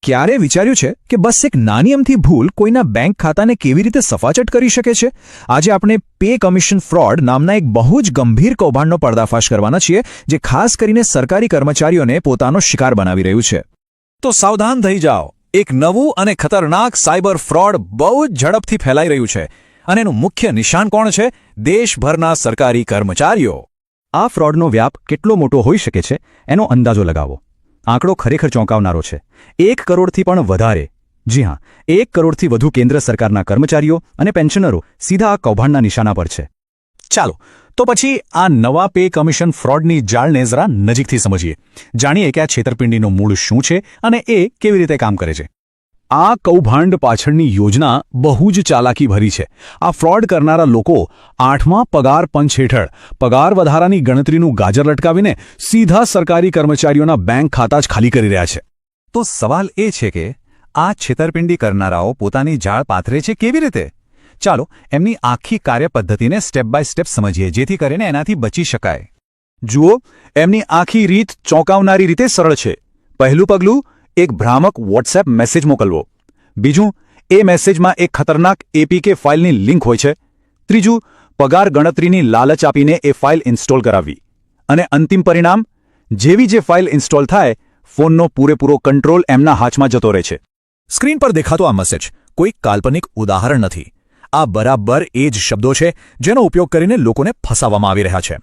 ક્યારે વિચાર્યું છે કે બસ એક નાની અમથી ભૂલ કોઈના બેંક ખાતાને કેવી રીતે સફાચટ કરી શકે છે? આજે આપણે પે કમિશન ફ્રોડ નામના એક બહુ જ ગંભીર કૌભાંડનો પર્દાફાશ કરવાના છીએ, જે ખાસ કરીને સરકારી કર્મચારીઓને પોતાનો શિકાર બનાવી રહ્યું છે. તો સાવધાન થઈ જાઓ, એક નવું અને ખતરનાક સાયબર ફ્રોડ બહુ જ ઝડપથી ફેલાઈ રહ્યું છે, અને એનું મુખ્ય નિશાન કોણ છે? દેશભરના સરકારી કર્મચારીઓ. આ ફ્રોડનો વ્યાપ કેટલો મોટો હોઈ શકે છે એનો અંદાજો લગાવો. આંકડો ખરેખર ચોંકાવનારો છે. 1 કરોડથી પણ વધારે, જી હા, 1 કરોડથી વધુ કેન્દ્ર સરકારના કર્મચારીઓ અને પેન્શનરો સીધા આ કૌભાંડના નિશાના પર છે. ચાલો તો પછી આ નવા પે કમિશન ફ્રોડની જાળને જરા નજીકથી સમજીએ. જાણીએ કે આ છેતરપિંડીનું મૂળ શું છે અને એ કેવી રીતે કામ કરે છે. આ કૌભાંડ પાછળની યોજના બહુ જ ચાલાકી ભરી છે. આ ફ્રોડ કરનારા લોકો 8મા પગાર પંચ હેઠળ પગાર વધારાની ગણતરીનું ગાજર લટકાવીને સીધા સરકારી કર્મચારીઓના બેંક ખાતા જ ખાલી કરી રહ્યા છે. તો સવાલ એ છે કે આ છેતરપિંડી કરનારાઓ પોતાની જાળ પાથરે છે કેવી રીતે? ચાલો એમની આખી કાર્યપદ્ધતિને સ્ટેપ બાય સ્ટેપ સમજીએ, જેથી કરીને એનાથી બચી શકાય. જુઓ, એમની આખી રીત ચોંકાવનારી રીતે સરળ છે. પહેલું પગલું, એક ભ્રામક વોટ્સએપ મેસેજ મોકલવો. બીજું, એ મેસેજમાં એક ખતરનાક એપીકે ફાઇલની લિંક હોય છે. ત્રીજું, પગાર ગણતરીની લાલચ આપીને એ ફાઇલ ઇન્સ્ટોલ કરાવવી. અને અંતિમ પરિણામ, જેવી જે ફાઇલ ઇન્સ્ટોલ થાય, ફોનનો પૂરેપૂરો કંટ્રોલ એમના હાથમાં જતો રહે છે. સ્ક્રીન પર દેખાતો આ મેસેજ કોઈ કાલ્પનિક ઉદાહરણ નથી. આ બરાબર એ જ શબ્દો છે જેનો ઉપયોગ કરીને લોકોને ફસાવવામાં આવી રહ્યા છે.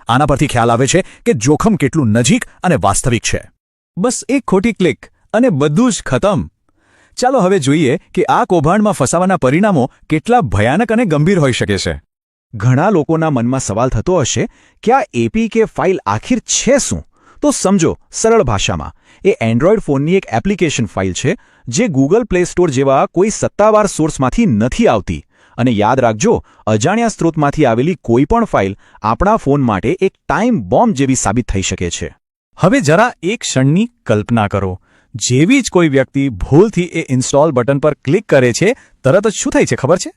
આના પરથી ખ્યાલ આવે છે કે જોખમ કેટલું નજીક અને વાસ્તવિક છે. બસ એક ખોટી ક્લિક અને બધું જ ખતમ. ચાલો હવે જોઈએ કે આ કૌભાંડમાં ફસાવાના પરિણામો કેટલા ભયાનક અને ગંભીર હોઈ શકે છે. ઘણા લોકોના મનમાં સવાલ થતો હશે કે આ એપીકે ફાઇલ આખિર છે શું? તો સમજો, સરળ ભાષામાં એ એન્ડ્રોઇડ ફોનની એક એપ્લિકેશન ફાઇલ છે જે ગૂગલ પ્લે સ્ટોર જેવા કોઈ સત્તાવાર સોર્સમાંથી નથી આવતી. અને યાદ રાખજો, અજાણ્યા સ્ત્રોતમાંથી આવેલી કોઈ પણ ફાઇલ આપણા ફોન માટે એક ટાઈમ બોમ્બ જેવી સાબિત થઈ શકે છે. હવે જરા એક ક્ષણની કલ્પના કરો. જેવી જ કોઈ વ્યક્તિ ભૂલથી એ ઇન્સ્ટોલ બટન પર ક્લિક કરે છે, તરત જ શું થાય છે ખબર છે?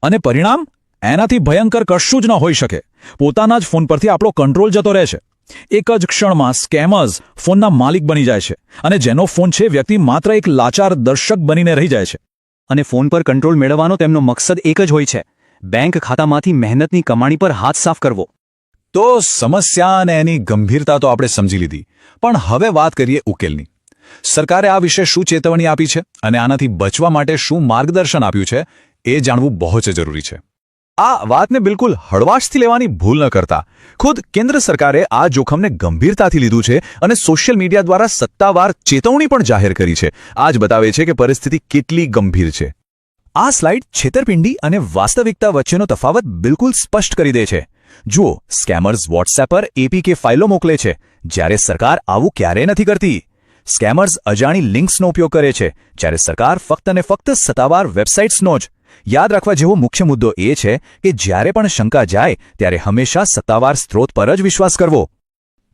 અને પરિણામ એનાથી ભયંકર કશું જ ન હોઈ શકે. પોતાના જ ફોન પરથી આપણો કંટ્રોલ જતો રહે છે. એક જ ક્ષણમાં સ્કેમર્સ ફોનના માલિક બની જાય છે, અને જેનો ફોન છે વ્યક્તિ માત્ર એક લાચાર દર્શક બનીને રહી જાય છે. અને ફોન પર કંટ્રોલ મેળવવાનો તેમનો મકસદ એક જ હોય છે: બેંક ખાતામાંથી મહેનતની કમાણી પર હાથ સાફ કરવો. તો સમસ્યા અને એની ગંભીરતા તો આપણે સમજી લીધી, પણ હવે વાત કરીએ ઉકેલની. સરકારે આ વિશે શું ચેતવણી આપી છે અને આનાથી બચવા માટે શું માર્ગદર્શન આપ્યું છે, એ જાણવું બહુ જ જરૂરી છે. આ વાતને બિલકુલ હળવાશથી લેવાની ભૂલ ન કરતા. ખુદ કેન્દ્ર સરકારે આ જોખમને ગંભીરતાથી લીધું છે અને સોશિયલ મીડિયા દ્વારા સત્તાવાર ચેતવણી પણ જાહેર કરી છે. આ જ બતાવે છે કે પરિસ્થિતિ કેટલી ગંભીર છે. આ સ્લાઇડ છેતરપિંડી અને વાસ્તવિકતા વચ્ચેનો તફાવત બિલકુલ સ્પષ્ટ કરી દે છે. જુઓ, સ્કેમર્સ વોટ્સએપ પર એપીકે ફાઇલો મોકલે છે, જ્યારે સરકાર આવું ક્યારેય નથી કરતી. સ્કેમર્સ અજાણી લિંક્સનો ઉપયોગ કરે છે, જ્યારે સરકાર ફક્ત અને ફક્ત સત્તાવાર વેબસાઇટ્સનો જ. યાદ રાખવા જેવો મુખ્ય મુદ્દો એ છે કે જ્યારે પણ શંકા જાય ત્યારે હંમેશા સત્તાવાર સ્ત્રોત પર જ વિશ્વાસ કરવો.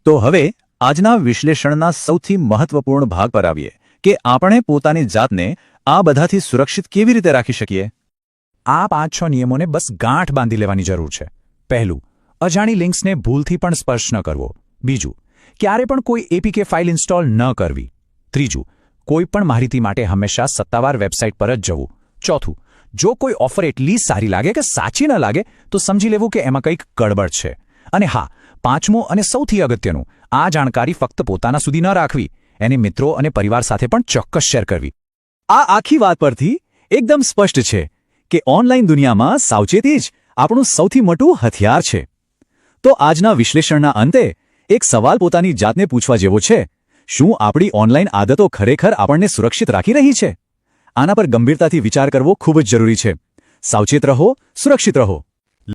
તો હવે આજના વિશ્લેષણના સૌથી મહત્વપૂર્ણ ભાગ પર આવીએ કે આપણે પોતાની જાતને આ બધાથી સુરક્ષિત કેવી રીતે રાખી શકીએ. આ 5-6 નિયમોને બસ ગાંઠ બાંધી લેવાની જરૂર છે. પહેલું, અજાણી લિંક્સને ભૂલથી પણ સ્પર્શ ન કરવો. બીજું, ક્યારે પણ કોઈ એપીકે ફાઇલ ઇન્સ્ટોલ ન કરવી. ત્રીજું, કોઈ પણ માહિતી માટે હંમેશા સત્તાવાર વેબસાઇટ પર જ જવું. ચોથું, જો કોઈ ઓફર એટલી સારી લાગે કે સાચી ન લાગે તો સમજી લેવું કે એમાં કંઈક ગડબડ છે. અને હા, 5મું અને સૌથી અગત્યનું, આ જાણકારી ફક્ત પોતાના સુધી ન રાખવી, એને મિત્રો અને પરિવાર સાથે પણ ચોક્કસ શેર કરવી. આ આખી વાત પરથી એકદમ સ્પષ્ટ છે કે ઓનલાઈન દુનિયામાં સાવચેતી જ આપણું સૌથી મોટું હથિયાર છે. તો આજના વિશ્લેષણના અંતે એક સવાલ પોતાની જાતને પૂછવા જેવો છે: શું આપણી ઓનલાઈન આદતો ખરેખર આપણને સુરક્ષિત રાખી રહી છે? આના પર ગંભીરતાથી વિચાર કરવો ખૂબ જ જરૂરી છે. સાવચેત રહો, સુરક્ષિત રહો.